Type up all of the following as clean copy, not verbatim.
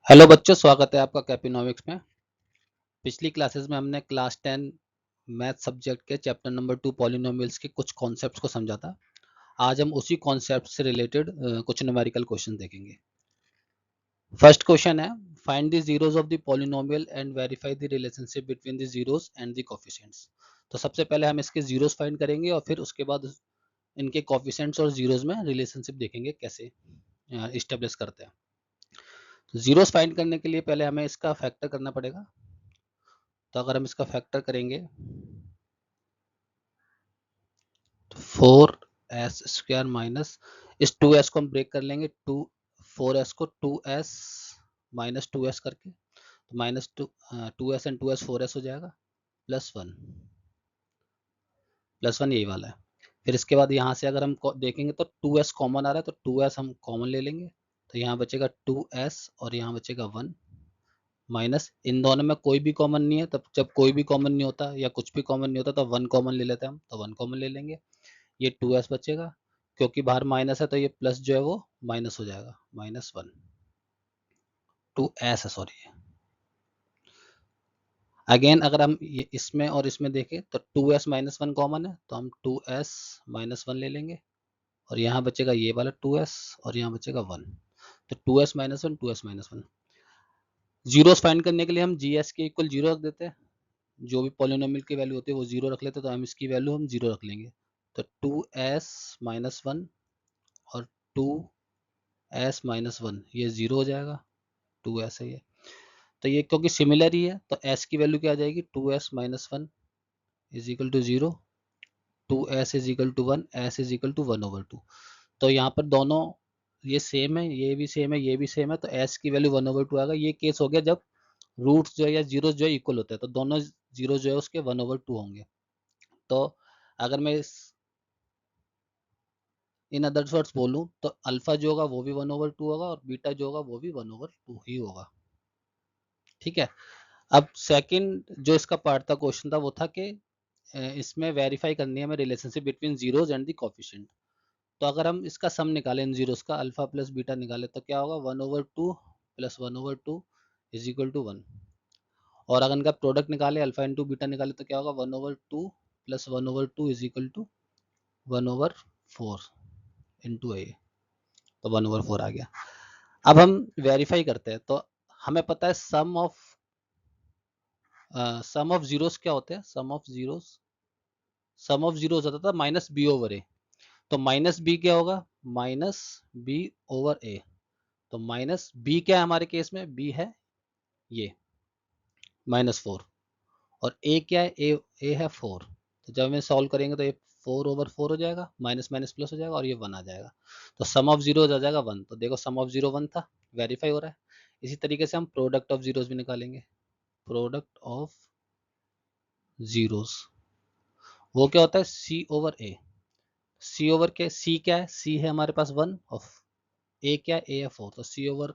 Hello बच्चों, स्वागत है आपका कैपिनोमिक्स में। पिछली क्लासेस में हमने क्लास 10 मैथ सब्जेक्ट के चैप्टर नंबर 2 पॉलिनोमियल्स के कुछ कॉन्सेप्ट्स को समझा था। आज हम उसी कॉन्सेप्ट से रिलेटेड कुछ न्यूमेरिकल क्वेश्चन देखेंगे। फर्स्ट क्वेश्चन है, find the zeros of the polynomial and verify the relationship between the zeros and the coefficients. तो सबसे पहले हम इसके जीरोस फाइंड करेंगे और फिर उसके बाद इनके कोएफिशिएंट्स और जीरोस में रिलेशनशिप देखेंगे कैसे इस्टेब्लिश करते हैं। तो जीरोस फाइंड करने के लिए पहले हमें इसका फैक्टर करना पड़ेगा। तो अगर हम इसका फैक्टर करेंगे तो 4s² माइनस इस 2s को हम ब्रेक कर लेंगे, 4s को 2s माइनस 2s करके, तो minus 2s and 2s 4s हो जाएगा, प्लस वन यही वाला है। फिर इसके बाद यहाँ से अगर हम देखेंगे तो 2s कॉमन आ रहा है, तो 2s हम कॉमन ले लेंगे, तो यहाँ बचेगा 2s और यहाँ बचेगा 1 माइनस इन दोनों में कोई भी कॉमन नहीं है। तब जब कोई भी कॉमन नहीं होता या कुछ भी कॉमन नहीं होता तो 1 कॉमन ले लेते हैं हम, तो 1 कॉमन ले लेंगे। ये 2s बचेगा, क्योंकि बाहर माइनस है तो ये प्लस जो है वो माइनस हो जाएगा, -1 2s है, सॉरी। अगेन अगर हम ये इसमें और इसमें देखें तो 2s -1 कॉमन है, तो हम 2s -1 ले लेंगे और यहाँ बचेगा ये वाला 2s और यहाँ बचेगा 1, तो 2s -1 2s -1। जीरोस फाइंड करने के लिए हम gs के इक्वल 0 रख देते हैं। जो भी पॉलिनोमियल की वैल्यू होती है वो 0 रख लेते हैं, तो हम इसकी वैल्यू हम 0 रख लेंगे। तो 2s -1 और 2s -1 ये 0 हो जाएगा, 2s है ये। तो ये क्योंकि सिमिलर ही है तो s की वैल्यू क्या आ जाएगी, 2s -1 is equal to 0, 2s is equal to 1, s is equal to 1/2। तो यहाँ पर दोनों ये सेम है, ये भी सेम है, ये भी सेम है, तो s की वैल्यू 1/2 आएगा। ये केस हो गया जब रूट्स जो है या जीरोस जो है इक्वल होते हैं, तो दोनों जीरो जो है उसके 1/2 होंगे। तो अगर मैं इन अदर वर्ड्स बोलूं तो अल्फा जो होगा वो भी 1/2 होगा और बीटा जो होगा वो भी 1/2 ही होगा। ठीक है। अब सेकंड जो इसका पार्ट था, क्वेश्चन था, वो था कि इसमें वेरीफाई करनी है हमें relationship between zeros and the coefficient. तो अगर हम इसका सम निकालें इन जीरोस का, अल्फा प्लस बीटा निकाले, तो क्या होगा, 1/2 प्लस 1/2 इज इक्वल टू 1। और अगर इनका प्रोडक्ट निकाले, अल्फा इंटू बीटा निकाले, तो क्या होगा, 1/2 plus 1/2 is equal to 1/4 into a, तो 1/4 आ गया। अब हम वेरीफाई करते हैं, तो हमें पता है सम ऑफ जीरोस क्या होते हैं, सम ऑफ जीरोस होता था -b/a। तो -b क्या होगा, -b/a। तो -b क्या है हमारे केस में, b है ये -4 और a क्या है, a है 4। तो जब हमें सॉल्व करेंगे तो ये 4/4 हो जाएगा, माइनस माइनस प्लस हो जाएगा और ये 1 आ जाएगा। तो सम ऑफ जीरोस आ जाएगा 1। तो देखो सम ऑफ 0 1 था, वेरीफाई हो रहा है। इसी तरीके से हम प्रोडक्ट ऑफ जीरोस भी निकालेंगे। प्रोडक्ट ऑफ जीरोस वो क्या होता है, c/a। c/, के c क्या है, c है हमारे पास 1 और a क्या है, a है 4। तो c/a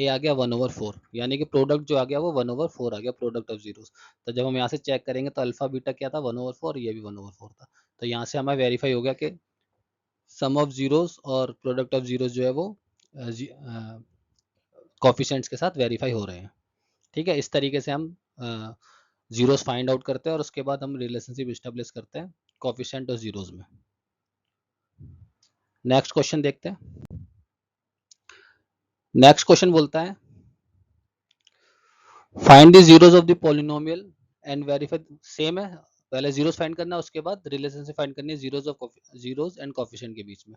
आ गया 1/4, यानी कि प्रोडक्ट जो आ गया वो 1/4 आ गया, प्रोडक्ट ऑफ जीरोस। तो जब हम यहाँ से चेक करेंगे तो अल्फा बीटा क्या था, 1/4, ये भी 1/4 था। तो यहाँ से हमें वेरीफाई हो गया कि सम ऑफ जीरोस और प्रोडक्ट ऑफ जीरोस जो है वो कोफिशिएंट्स के साथ वेरीफाई हो रहे हैं। ठीक है, इस तरीके से हम जीरोस फाइंड आउट करते हैं और उसके बाद हम रिलेशनशिप इस्टेब्लिश करते हैं कोफिशिएंट और जीरोस में। नेक्स्ट क्वेश्चन देखते हैं। नेक्स्ट क्वेश्चन बोलता है, find the zeros of the polynomial and verify. Same है, पहले जीरोस फाइंड करना है, उसके बाद रिलेशनशिप फाइंड करनी है जीरोस एंड कोफिशिएंट के बीच में।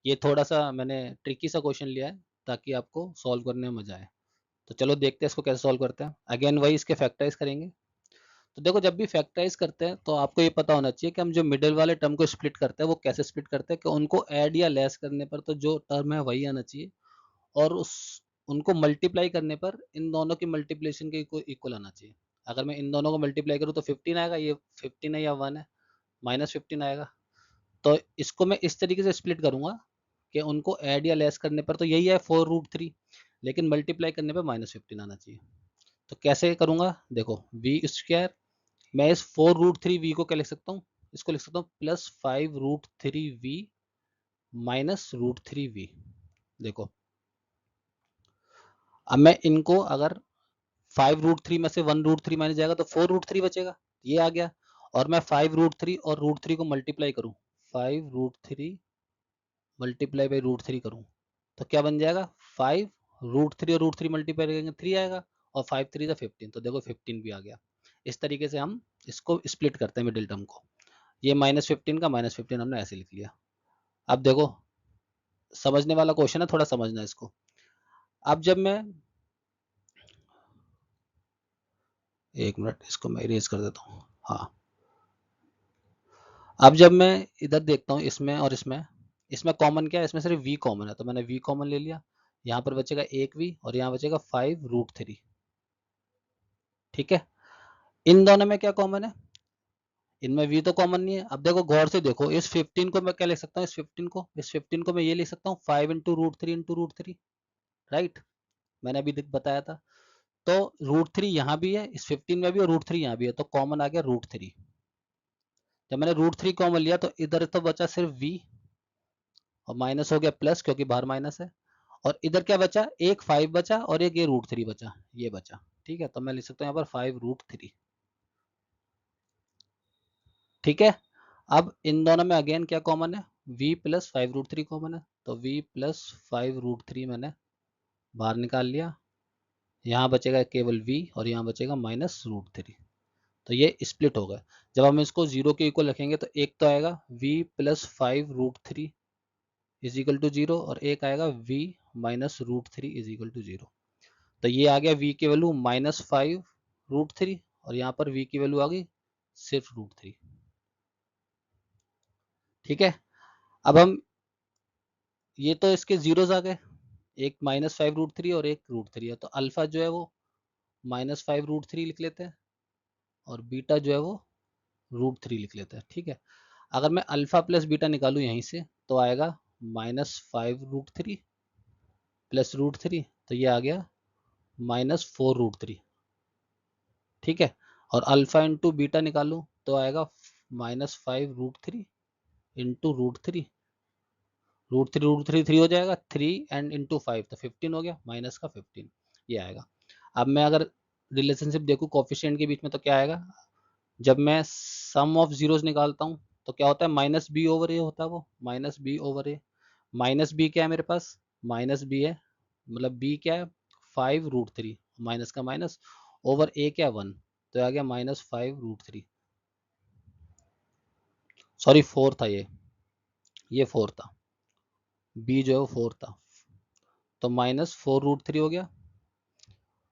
ये थोड़ा सा मैंने ट्रिकी सा क्वेश्चन लिया है ताकि आपको सॉल्व करने में मजा आए। तो चलो देखते हैं इसको कैसे सॉल्व करते हैं। अगेन वही इसके फैक्टराइज करेंगे। तो देखो, जब भी फैक्टराइज करते हैं तो आपको ये पता होना चाहिए कि हम जो मिडिल वाले टर्म को स्प्लिट करते हैं वो कैसे स्प्लिट करते हैं, कि उनको ऐड या लेस करने पर तो जो टर्म है वही आना चाहिए, और उस उनको मल्टीप्लाई करने पर इन दोनों की मल्टीप्लिकेशन के इक्वल आना चाहिए। अगर मैं इन दोनों को मल्टीप्लाई करूँ तो 15 आएगा, ये 15 है या 1 है, -15 आएगा। तो इसको मैं इस तरीके से स्प्लिट करूंगा कि उनको ऐड या लेस करने पर तो यही है 4√3, लेकिन मल्टीप्लाई करने पर -15 आना चाहिए। तो कैसे करूंगा, देखो v², मैं इस 4√3v को क्या लिख सकता हूँ, इसको लिख सकता हूँ +5√3v -√3v। देखो अब मैं इनको अगर 5√3 में से 1√3 माइनस जाएगा तो 4√3 बचेगा, ये आ गया। और मैं 5√3 और √3 को मल्टीप्लाई करूं, 5√3 मल्टीप्लाई बाई √3 करूं तो क्या बन जाएगा, 5√3 और √3 मल्टीप्लाई करेंगे 3 आएगा, और 5×3 = 15, तो देखो 15 भी आ गया। इस तरीके से हम इसको स्प्लिट करते हैं मिडिल टर्म को। ये -15 का -15 हमने ऐसे लिख लिया। अब देखो समझने वाला क्वेश्चन है, थोड़ा समझना इसको। अब जब मैं, एक मिनट इसको मैं इरेज कर देता हूँ। हाँ, अब जब मैं इधर देखता हूँ इसमें और इसमें, इसमें कॉमन क्या है, इसमें सिर्फ v कॉमन है, तो मैंने v कॉमन ले लिया। यहाँ पर बचेगा एक v और यहाँ बचेगा 5√3। ठीक है, इन दोनों में क्या कॉमन है, इनमें v तो कॉमन नहीं है। अब देखो गौर से देखो, इस 15 को मैं क्या लिख सकता हूँ, इस 15 को मैं ये लिख सकता हूँ 5 × √3 × √3, राइट। मैंने अभी बताया था। तो √3 यहाँ भी है, इस 15 में भी, और √3 यहाँ भी है, तो कॉमन आ गया √3। जब मैंने √3 कॉमन लिया तो इधर तो बचा सिर्फ v, और माइनस हो गया प्लस क्योंकि बाहर माइनस है। और इधर क्या बचा, एक 5 बचा और एक ये √3 बचा, ये बचा। ठीक है, तो मैं लिख सकता हूँ यहाँ पर 5√3। ठीक है, अब इन दोनों में अगेन क्या कॉमन है, v प्लस 5√3 कॉमन है, तो v प्लस 5√3 मैंने बाहर निकाल लिया। यहाँ बचेगा केवल v और यहाँ बचेगा -√3। तो ये स्प्लिट हो गए। जब हम इसको 0 के इक्वल रखेंगे तो एक तो आएगा v plus 5√3 is equal to 0, और एक आएगा v -√3 इज इक्वल टू 0। तो ये आ गया v की वैल्यू -5√3, और यहाँ पर v की वैल्यू आ गई सिर्फ √3। ठीक है, अब हम, ये तो इसके जीरोज आ गए, एक -5√3 और एक √3 है, तो अल्फा जो है वो -5√3 लिख लेते हैं, और बीटा जो है वो √3 लिख लेते हैं। ठीक है, अगर मैं अल्फा प्लस बीटा निकालूं यहीं से तो आएगा -5√3 प्लस √3, तो ये आ गया -4√3। ठीक है, और अल्फा इंटू बीटा निकालूं तो आएगा -5√3 इंटू √3, √3 3 हो जाएगा, 3 एंड इंटू 5 तो 15 हो गया, माइनस का 15 ये आएगा। अब मैं अगर रिलेशनशिप देखूं कोफिशिएंट के बीच में तो क्या आएगा, जब मैं सम ऑफ जीरोस निकालता हूं तो क्या होता है, -b/a होता है, वो -b/a। माइनस बी क्या है मेरे पास, माइनस बी है, मतलब बी क्या है 5√3, माइनस का माइनस, ओवर ए क्या 1, तो आ गया -5√3। सॉरी 4 था ये 4 था, बी जो है वो 4 था, तो -4√3 हो गया,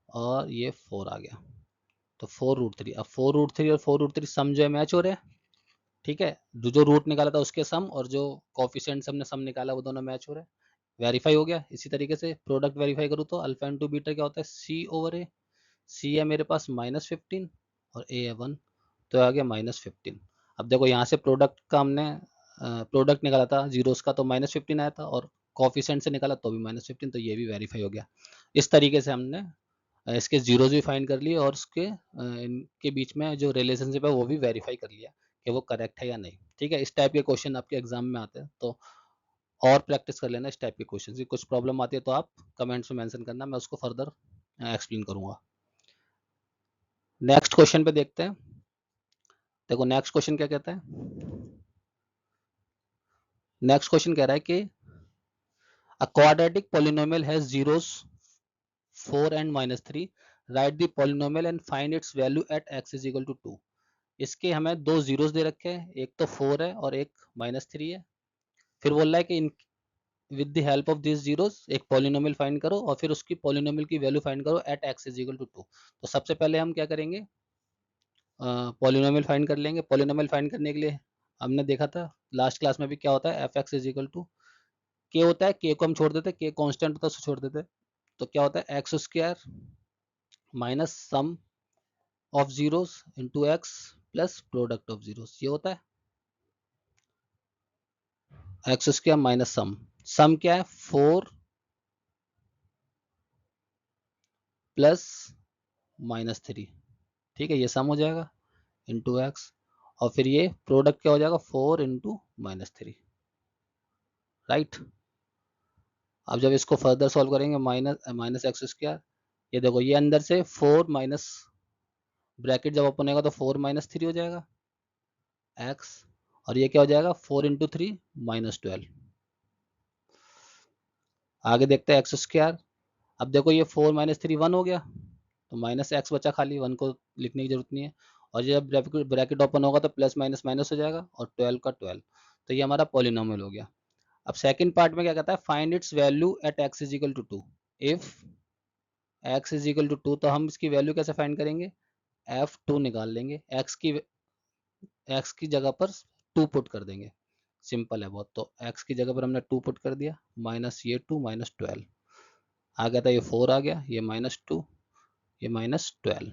और ये 4 आ गया, तो 4√3। अब 4√3 और 4√3 सम जो है मैच हो रहे हैं। ठीक है, जो रूट निकाला था उसके सम, और जो कोफिशिएंट्स हमने सम निकाला वो दोनों मैच हो रहे हैं, वेरीफाई हो गया। इसी तरीके से प्रोडक्ट वेरीफाई करूँ तो अल्फा इंटू बीटा क्या होता है, c/a। सी है मेरे पास -15 और ए है 1, तो आ गया -15। अब देखो यहाँ से प्रोडक्ट का हमने प्रोडक्ट निकाला था जीरोस का, तो -15 आया था, और कोफिशिएंट से निकाला तो भी -15, तो ये भी वेरीफाई हो गया। इस तरीके से हमने इसके जीरोस भी फाइंड कर लिए, और उसके इनके बीच में जो रिलेशनशिप है वो भी वेरीफाई कर लिया कि वो करेक्ट है या नहीं। ठीक है, इस टाइप के क्वेश्चन आपके एग्जाम में आते हैं, तो और प्रैक्टिस कर लेना इस टाइप के क्वेश्चन की। कुछ प्रॉब्लम आती है तो आप कमेंट्स में मेंशन करना, मैं उसको फर्दर एक्सप्लेन करूंगा। नेक्स्ट क्वेश्चन पे देखते हैं। देखो नेक्स्ट क्वेश्चन क्या कहता है, नेक्स्ट क्वेश्चन कह रहा है कि a quadratic polynomial has zeros 4 and -3, right the polynomial and find its value at x is equal to 2। इसके हमें दो जीरोस दे रखे हैं, एक तो 4 है और एक -3 है। फिर बोल रहा है कि इन with the help of this zeros एक पॉलिनोमियल फाइंड करो, और फिर उसकी पॉलिनोमियल की वैल्यू फाइंड करो at x is equal to 2। तो सबसे पहले हम क्या करेंगे, पॉलिनोमियल फाइंड कर लेंगे। पॉलिनोमियल फाइंड करने के लिए हमने देखा था लास्ट क्लास में भी क्या होता है, f x is equal to k होता है, के को हम छोड़ देते, के कॉन्स्टेंट होता है उसको छोड़ देते, तो क्या होता है x square minus sum of zeros into x plus product of zeros, ये होता है एक्स स्क्वायर माइनस सम। सम क्या है 4 प्लस -3, ठीक है, ये सम हो जाएगा इंटू एक्स, और फिर ये प्रोडक्ट क्या हो जाएगा 4 इंटू -3, राइट। अब जब इसको फर्दर सॉल्व करेंगे माइनस एक्स स्क्वायर, ये देखो ये अंदर से 4 माइनस ब्रैकेट जब ओपन होगा तो 4 - 3 हो जाएगा एक्स, और ये क्या हो जाएगा 4 × 3 -12। आगे देखते हैं एक्स स्क्वायर। अब देखो ये 4 - 3 1 हो गया, तो माइनस एक्स बचा खाली, 1 को लिखने की जरूरत नहीं है। और जब ब्रैकेट ओपन होगा तो प्लस माइनस माइनस हो जाएगा, और 12 का 12, तो ये हमारा पॉलिनोमियल हो गया। अब सेकंड पार्ट में क्या कहता है, find its value at x = 2। If x = 2, तो हम इसकी वैल्यू कैसे फाइंड करेंगे, f2 निकाल लेंगे, x की जगह पर 2 पुट कर देंगे, सिंपल है बहुत। तो x की जगह पर हमने 2 पुट कर दिया, माइनस ये 2 -12 आ गया था, ये 4 आ गया, ये -2, ये -12,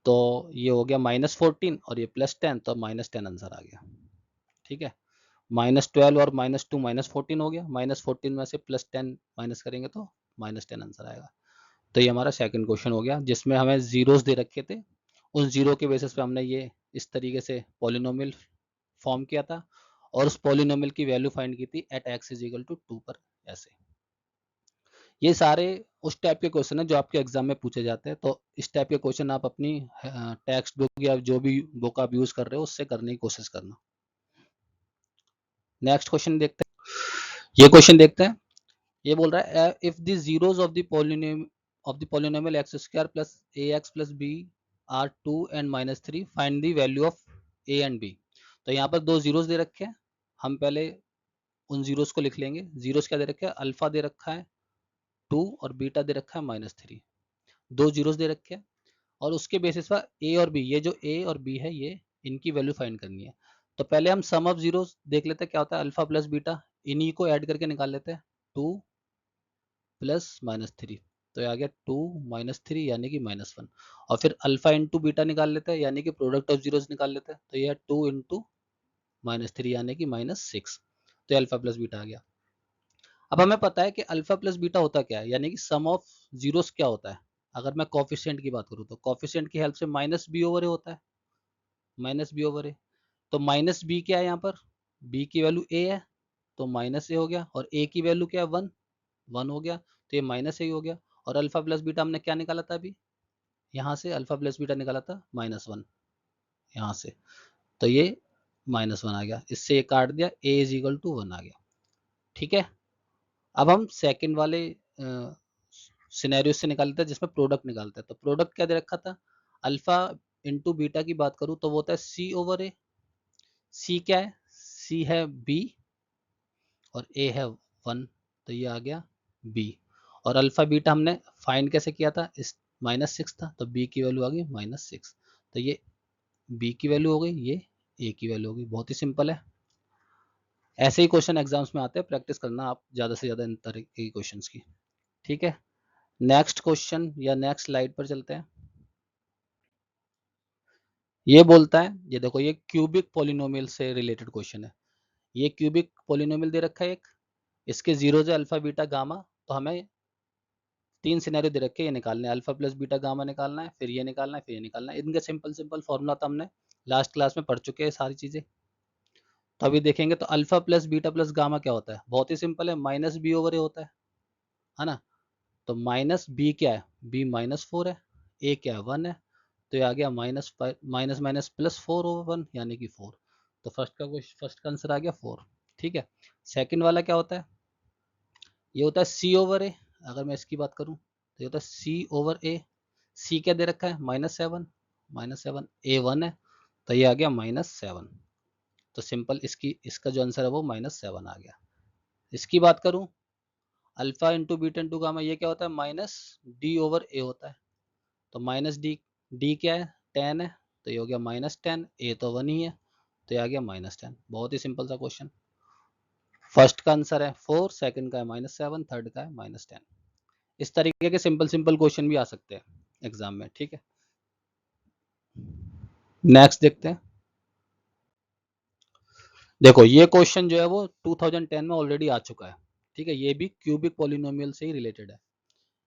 तो ये हो गया -14 और ये +10, तो -10 आंसर आ गया। ठीक है, -12 और -2 -14 हो गया, -14 में से +10 माइनस करेंगे तो -10 आंसर आएगा। तो ये हमारा सेकंड क्वेश्चन हो गया, जिसमें हमें जीरोस दे रखे थे, उन जीरो के बेसिस पे हमने ये इस तरीके से पॉलिनोमियल फॉर्म किया था, और उस पॉलिनोमियल की वैल्यू फाइंड की थी एट x = 2 पर। ऐसे ये सारे उस टाइप के क्वेश्चन है जो आपके एग्जाम में पूछे जाते हैं, तो इस टाइप के क्वेश्चन आप अपनी टेक्स्ट बुक या जो भी बुक आप यूज कर रहे हो उससे करने की कोशिश करना। नेक्स्ट क्वेश्चन देखते हैं, ये क्वेश्चन देखते हैं। ये बोल रहा है if the zeros of the polynomial x square plus a x plus b are 2 and -3, find the value of a and b. तो यहाँ पर दो जीरोस दे रखे हैं, हम पहले उन जीरोस को लिख लेंगे। जीरोस क्या दे रखे हैं, अल्फा दे रखा है 2 और बीटा दे रखा है -3, दो जीरोस दे रखे हैं, और उसके बेसिस पर ए और बी, ये जो ए और बी है ये इनकी वैल्यू फाइंड करनी है। तो पहले हम सम ऑफ जीरोस देख लेते हैं क्या होता है, अल्फा प्लस बीटा, इन्हीं को ऐड करके निकाल लेते हैं, 2 + -3, तो ये आ गया 2 - 3 यानी कि -1, और फिर अल्फा इंटू बीटा निकाल लेते हैं यानी कि प्रोडक्ट ऑफ जीरोस निकाल लेते हैं, तो ये है 2 × -3 यानी कि -6, तो ये अल्फा प्लस बीटा आ गया। अब हमें पता है कि अल्फा प्लस बीटा होता क्या है, यानी कि सम ऑफ जीरोस क्या होता है। अगर मैं कॉफिशिएंट की बात करूँ तो कॉफिशिएंट की हेल्प से -b/a होता है, -b/a, तो -b क्या है यहाँ पर, b की वैल्यू a है, तो -a हो गया, और a की वैल्यू क्या है 1, 1 हो गया, तो ये -a हो गया। और अल्फा प्लस बीटा हमने क्या निकाला था अभी, यहाँ से अल्फा प्लस बीटा निकाला था -1, यहाँ से, तो ये -1 आ गया, इससे ये काट दिया, a = 1 आ गया। ठीक है, अब हम सेकंड वाले सिनेरियो से निकाल लेते हैं जिसमें प्रोडक्ट निकालते हैं। तो प्रोडक्ट क्या दे रखा था, अल्फा इंटू बीटा की बात करूँ तो वो होता है c/a। c क्या है, c है b और a है 1, तो ये आ गया b। और अल्फा बीटा हमने फाइंड कैसे किया था, इस -6 था, तो b की वैल्यू आ गई -6, तो ये b की वैल्यू हो गई, ये a की वैल्यू हो गई। बहुत ही सिंपल है, ऐसे ही क्वेश्चन एग्जाम्स में आते हैं, प्रैक्टिस करना आप ज़्यादा से ज़्यादा इन तरह के क्वेश्चंस की। ठीक है, नेक्स्ट क्वेश्चन या नेक्स्ट स्लाइड पर चलते हैं। ये बोलता है, ये देखो ये क्यूबिक पॉलिनोमियल से रिलेटेड क्वेश्चन है। ये क्यूबिक पॉलिनोमियल दे रखा है एक, इसके जीरो है अल्फा बीटा गामा, तो हमें 3 सिनेरियो दे रखे हैं, ये निकालने हैं, अल्फा प्लस बीटा गामा निकालना है, फिर ये निकालना है, फिर ये निकालना है। इनका सिंपल सिंपल फॉर्मूला तो हमने लास्ट क्लास में पढ़ चुके हैं सारी चीजें, तो अभी देखेंगे। तो alpha plus beta plus gamma क्या होता है, बहुत ही सिंपल है, -b/a होता है ना। तो -b क्या है, b -4 है, a क्या है 1 है, तो ये आ गया माइनस माइनस +4/1 यानी कि 4, तो फर्स्ट का आंसर आ गया 4। ठीक है, सेकंड वाला क्या होता है, ये होता है c/a। अगर मैं इसकी बात करूं तो ये होता है c/a। c क्या दे रखा है -7, -7, a 1 है, तो ये आ गया -7, तो सिंपल इसका जो आंसर है वो -7 आ गया। इसकी बात करूं alpha into beta into gamma, ये क्या होता है -d/a होता है, तो -d क्या है 10 है, तो ये हो गया -10, a तो 1 ही है, तो ये आ गया -10। बहुत ही सिंपल सा क्वेश्चन, फर्स्ट का आंसर है 4, सेकंड का है -7, थर्ड का है -10। इस तरीके के सिंपल सिंपल क्वेश्चन भी आ सकते हैं एग्जाम में। ठीक है, नेक्स्ट देखते हैं। देखो ये क्वेश्चन जो है वो 2010 में ऑलरेडी आ चुका है। ठीक है, ये भी क्यूबिक पॉलिनोमियल से ही रिलेटेड है।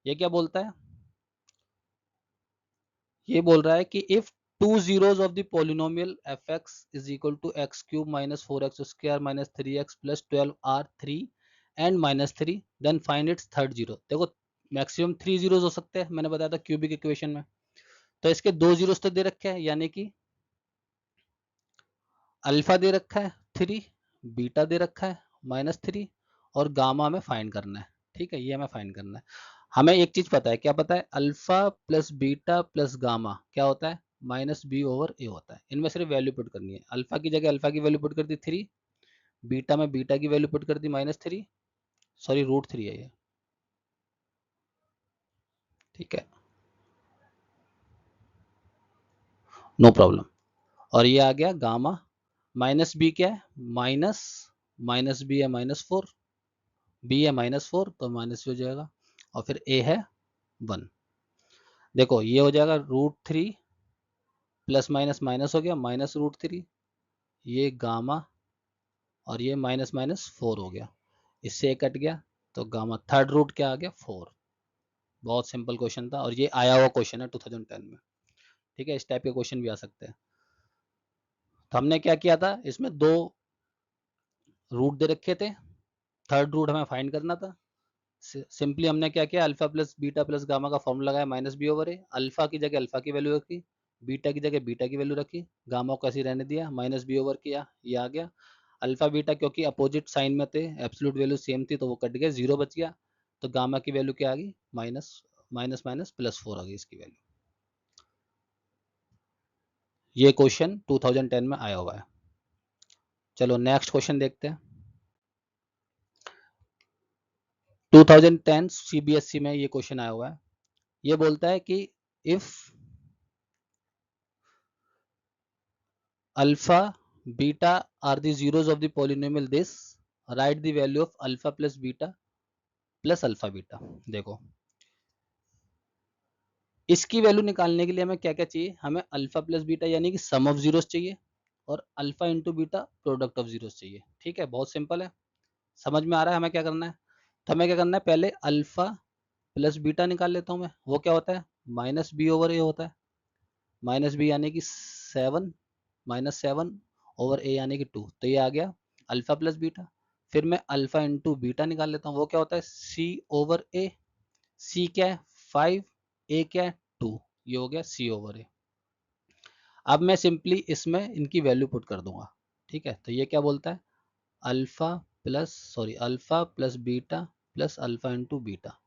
ये क्या बोलता है, ये बोल रहा है कि if two zeros of the polynomial fx = x³ - 4x² - 3x + 12 are 3 and -3, then find its third zero. देखो मैक्सिमम 3 जीरोज हो सकते हैं, मैंने बताया था क्यूबिक इक्वेशन में। तो इसके 2 जीरोज तो दे रखे हैं, यानी कि अल्फा दे रखा है 3, बीटा दे रखा है -3, और गामा हमें फाइंड करना है। ठीक है, ये हमें फाइंड करना है। हमें एक चीज पता है, क्या पता है? Alpha plus beta plus gamma क्या होता है? -b/a होता है। इनमें सिर्फ वैल्यू पुट करनी है। अल्फा की जगह अल्फा की वैल्यू पुट कर दी 3, बीटा में बीटा की वैल्यू पुट कर दी -3, सॉरी √3 है ये। ठीक है, नो प्रॉब्लम। और ये आ गया गामा। -b क्या है? माइनस माइनस बी है -4, बी है -4 तो माइनस हो जाएगा, और फिर a है 1। देखो ये हो जाएगा √3 प्लस माइनस माइनस हो गया -√3, ये गामा, और ये -4 हो गया, इससे कट गया, तो गामा थर्ड रूट क्या आ गया? 4। बहुत सिंपल क्वेश्चन था, और ये आया हुआ क्वेश्चन है 2010 में। ठीक है, इस टाइप के क्वेश्चन भी आ सकते हैं। तो हमने क्या किया था, इसमें 2 रूट दे रखे थे, थर्ड रूट हमें फाइंड करना था। सिंपली हमने क्या किया, alpha plus beta plus gamma का फॉर्मूला लगाया -b/a। अल्फा की जगह अल्फा की वैल्यू रखी, बीटा की जगह बीटा की वैल्यू रखी, गामा को ऐसे रहने दिया, -b/, किया, ये आ गया। अल्फा बीटा क्योंकि अपोजिट साइन में थे, एब्सोल्यूट वैल्यू सेम थी, तो वो कट गया, 0 बच गया। तो गामा की वैल्यू क्या आ गई? माइनस माइनस माइनस +4 आ गई इसकी वैल्यू। ये क्वेश्चन 2010 में आया हुआ है। चलो नेक्स्ट क्वेश्चन देखते हैं। 2010 सीबीएसई में ये क्वेश्चन आया हुआ है। ये बोलता है कि if alpha beta are the zeros of the polynomial this, write the value of alpha plus beta plus alpha beta। देखो इसकी वैल्यू निकालने के लिए हमें क्या क्या चाहिए? हमें अल्फा प्लस बीटा यानी कि सम ऑफ जीरोस चाहिए, और alpha into beta product of zeros चाहिए। ठीक है, बहुत सिंपल है, समझ में आ रहा है हमें क्या करना है? तो हमें क्या करना है, पहले अल्फा प्लस बीटा निकाल लेता हूँ मैं। वो क्या होता है? -b/a होता है। -b यानी कि 7, -7/a यानी कि 2, तो ये आ गया अल्फा प्लस बीटा। फिर मैं अल्फा इंटू बीटा निकाल लेता हूँ, वो क्या होता है? c/a। c क्या है? 5, a क्या है? 2, ये हो गया c/a। अब मैं सिंपली इसमें इनकी वैल्यू पुट कर दूंगा। ठीक है, तो ये क्या बोलता है? Alpha plus beta plus alpha into beta.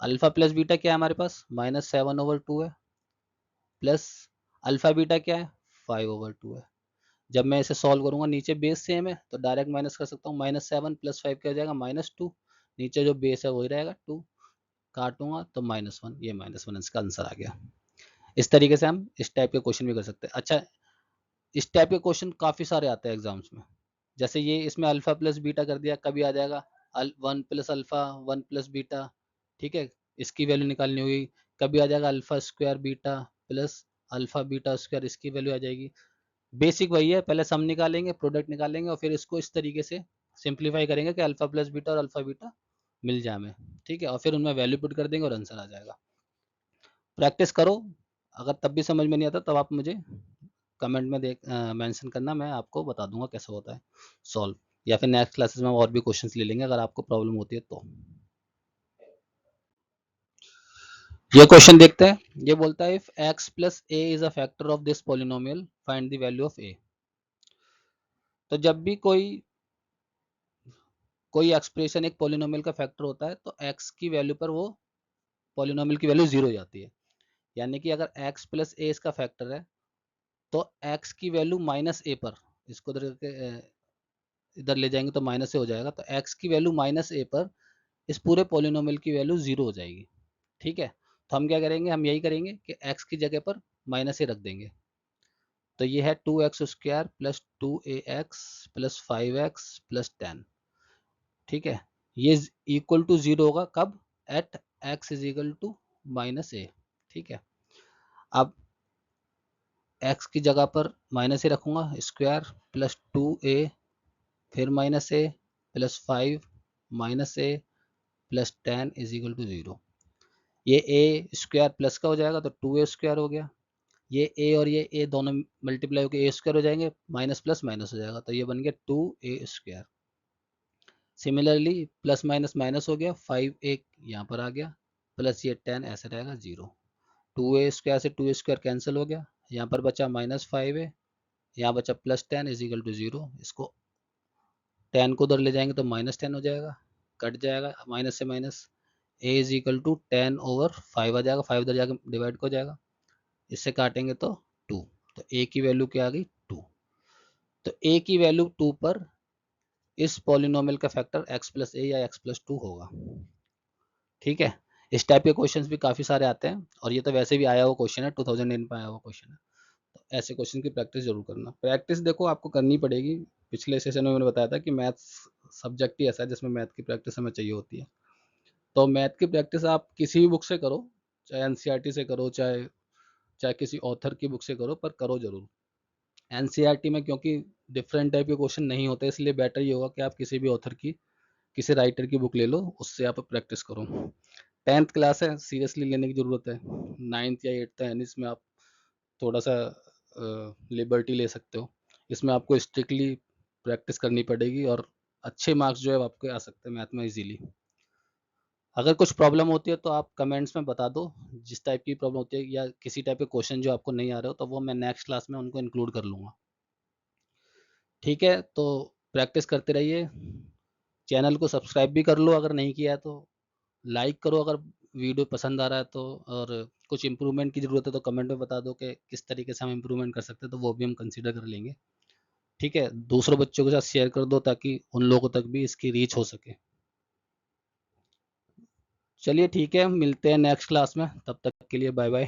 Alpha plus beta क्या है हमारे पास? -7/2 है, प्लस अल्फा बीटा क्या है? 5/2 है। जब मैं इसे सॉल्व करूंगा, नीचे बेस सेम है तो डायरेक्ट माइनस कर सकता हूँ। -7 + 5 क्या हो जाएगा? -2। नीचे जो बेस है वही रहेगा 2, काटूंगा तो -1, ये -1 इसका आंसर आ गया। इस तरीके से हम इस टाइप के क्वेश्चन भी कर सकते हैं। अच्छा, इस टाइप के क्वेश्चन काफ़ी सारे आते हैं एग्जाम्स में। जैसे ये इसमें अल्फा प्लस बीटा कर दिया, कभी आ जाएगा 1 + अल्फा 1 + बीटा। ठीक है, इसकी वैल्यू निकालनी होगी। कभी आ जाएगा alpha square beta plus alpha beta square, इसकी वैल्यू आ जाएगी। बेसिक वही है, पहले सम निकालेंगे, प्रोडक्ट निकालेंगे, और फिर इसको इस तरीके से सिंप्लीफाई करेंगे कि अल्फा प्लस बीटा और अल्फा बीटा मिल जाए हमें। ठीक है, और फिर उनमें वैल्यू पुट कर देंगे और आंसर आ जाएगा। प्रैक्टिस करो। अगर तब भी समझ में नहीं आता, तब आप मुझे कमेंट में देख मेंशन करना, मैं आपको बता दूंगा कैसे होता है सॉल्व, या फिर नेक्स्ट क्लासेस में और भी क्वेश्चंस ले लेंगे अगर आपको प्रॉब्लम होती है तो। ये क्वेश्चन देखते हैं। ये बोलता है if x plus a is a factor of this polynomial, find the value of a। तो जब भी कोई एक्सप्रेशन एक पॉलिनोमियल का फैक्टर होता है, तो x की वैल्यू पर वो पॉलिनोमियल की वैल्यू 0 हो जाती है। यानी कि अगर x प्लस a इसका फैक्टर है, तो x की वैल्यू -a पर, इसको इधर ले जाएंगे तो माइनस से हो जाएगा, तो x की वैल्यू -a पर इस पूरे पॉलिनोमियल की वैल्यू 0 हो जाएगी। ठीक है, तो हम क्या करेंगे, हम यही करेंगे कि x की जगह पर -a रख देंगे। तो ये है 2x² plus 2ax plus 5x plus 10। ठीक है, ये इक्वल टू 0 होगा कब? At x is equal to -a। ठीक है, अब x की जगह पर -a रखूंगा, स्क्वायर प्लस 2a, फिर -a plus 5 -a plus 10 is equal to 0। ये a स्क्वायर प्लस का हो जाएगा तो 2a स्क्वायर हो गया। ये a और ये a दोनों मल्टीप्लाई होकर a स्क्वायर हो जाएंगे, माइनस प्लस माइनस हो जाएगा, तो ये बन गया 2a square. Similarly plus minus minus हो गया, 5 एक यहाँ पर आ गया, प्लस ये 10 ऐसे रहेगा 0। 2a² से 2a² कैंसिल हो गया, यहाँ पर बचा -5a, यहाँ बचा +10 इज इक्वल टू 0। इसको 10 को उधर ले जाएंगे तो -10 हो जाएगा, कट जाएगा माइनस से minus, a is equal to 10/5 आ जाएगा, 5 उधर जाकर डिवाइड हो जाएगा, इससे काटेंगे तो 2। तो a की वैल्यू क्या आ गई 2। तो a की वैल्यू 2 पर इस पॉलिनोमियल का फैक्टर x प्लस ए या x प्लस 2 होगा। ठीक है, इस टाइप के क्वेश्चंस भी काफ़ी सारे आते हैं, और ये तो वैसे भी आया हुआ क्वेश्चन है, 2009 में आया हुआ क्वेश्चन है। तो ऐसे क्वेश्चन की प्रैक्टिस जरूर करना। प्रैक्टिस देखो आपको करनी पड़ेगी, पिछले सेशन में मैंने बताया था कि मैथ्स सब्जेक्ट ही ऐसा है जिसमें मैथ की प्रैक्टिस हमें चाहिए होती है। तो मैथ की प्रैक्टिस आप किसी भी बुक से करो, चाहे एनसीईआरटी से करो, चाहे चाहे किसी ऑथर की बुक से करो, पर करो जरूर। एनसीईआरटी में क्योंकि डिफरेंट टाइप के क्वेश्चन नहीं होते, इसलिए बेटर ये होगा कि आप किसी भी ऑथर की, किसी राइटर की बुक ले लो, उससे आप प्रैक्टिस करो। 10th क्लास है, सीरियसली लेने की ज़रूरत है। 9th या 8th है, इसमें आप थोड़ा सा लिबर्टी ले सकते हो। इसमें आपको स्ट्रिक्टली प्रैक्टिस करनी पड़ेगी, और अच्छे मार्क्स जो है आपके आ सकते हैं मैथ में इजीली। अगर कुछ प्रॉब्लम होती है तो आप कमेंट्स में बता दो, जिस टाइप की प्रॉब्लम होती है या किसी टाइप के क्वेश्चन जो आपको नहीं आ रहे हो, तो वो मैं नेक्स्ट क्लास में उनको इंक्लूड कर लूँगा। ठीक है, तो प्रैक्टिस करते रहिए। चैनल को सब्सक्राइब भी कर लो अगर नहीं किया है तो, लाइक करो अगर वीडियो पसंद आ रहा है तो, और कुछ इम्प्रूवमेंट की ज़रूरत है तो कमेंट में बता दो कि किस तरीके से हम इम्प्रूवमेंट कर सकते हैं, तो वो भी हम कंसीडर कर लेंगे। ठीक है, दूसरों बच्चों के साथ शेयर कर दो ताकि उन लोगों तक भी इसकी रीच हो सके। चलिए ठीक है, मिलते हैं नेक्स्ट क्लास में, तब तक के लिए बाय बाय।